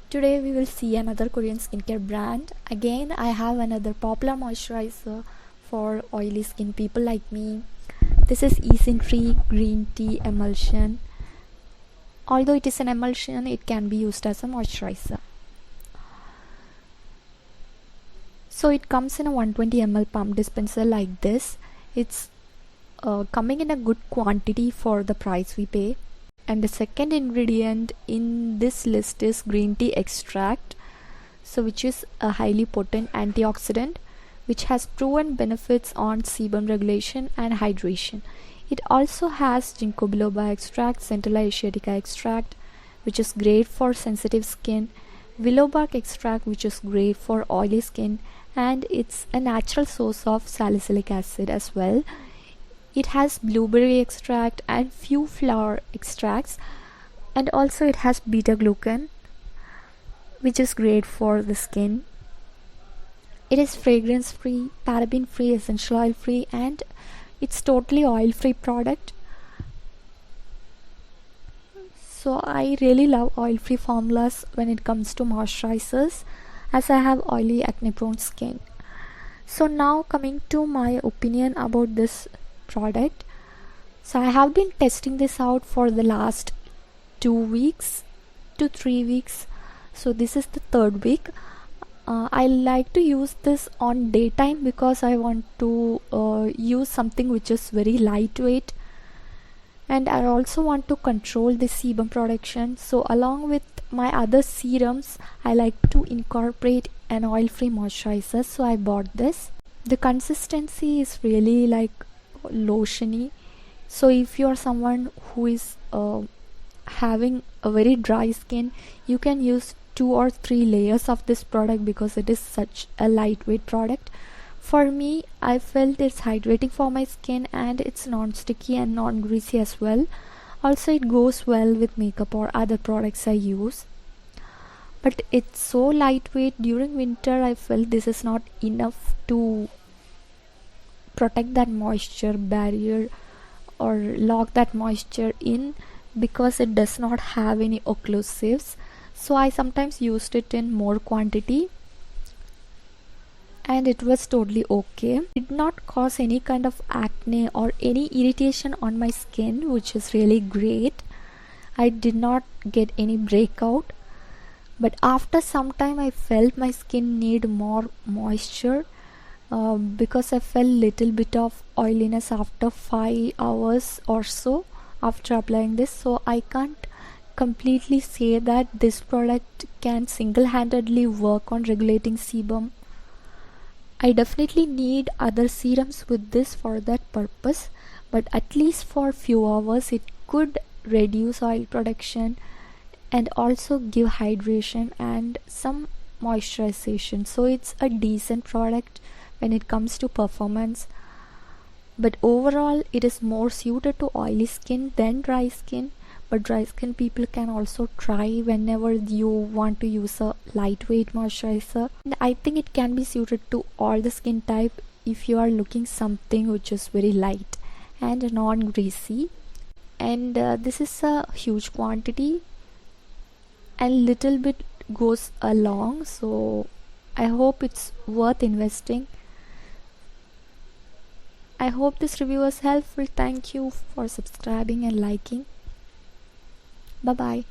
Today we will see another Korean skincare brand. Again, I have another popular moisturizer for oily skin people like me. This is ISNTREE green tea emulsion. Although it is an emulsion, it can be used as a moisturizer. So it comes in a 120 ml pump dispenser like this. It's coming in a good quantity for the price we pay. And the second ingredient in this list is green tea extract, so which is a highly potent antioxidant which has proven benefits on sebum regulation and hydration. It also has ginkgo biloba extract, centella asiatica extract, which is great for sensitive skin, willow bark extract, which is great for oily skin, and it's a natural source of salicylic acid as well. It has blueberry extract and few flower extracts, and also it has beta glucan, which is great for the skin. It is fragrance free, paraben free, essential oil free, and it's totally oil free product. So I really love oil free formulas when it comes to moisturizers, as I have oily acne prone skin. So now coming to my opinion about this product. So I have been testing this out for the last 2 weeks to 3 weeks. So this is the third week. I like to use this on daytime because I want to use something which is very lightweight, and I also want to control the sebum production. So along with my other serums, I like to incorporate an oil-free moisturizer. So I bought this. The consistency is really like lotiony. So if you are someone who is having a very dry skin, you can use 2 or 3 layers of this product because it is such a lightweight product. For me, I felt it's hydrating for my skin, and it's non-sticky and non-greasy as well. Also, it goes well with makeup or other products I use. But it's so lightweight. During winter, I felt this is not enough to protect that moisture barrier or lock that moisture in, because it does not have any occlusives. So I sometimes used it in more quantity, and it was totally okay. It did not cause any kind of acne or any irritation on my skin, which is really great. I did not get any breakout, but after some time I felt my skin need more moisture, because I felt little bit of oiliness after 5 hours or so after applying this. So I can't completely say that this product can single-handedly work on regulating sebum. I definitely need other serums with this for that purpose, but at least for few hours it could reduce oil production and also give hydration and some moisturization. So it's a decent product when it comes to performance, but overall it is more suited to oily skin than dry skin. But dry skin people can also try whenever you want to use a lightweight moisturizer, and I think it can be suited to all the skin type if you are looking something which is very light and non-greasy. And this is a huge quantity and little bit goes along, so I hope it's worth investing. I hope this review was helpful. Thank you for subscribing and liking. Bye bye.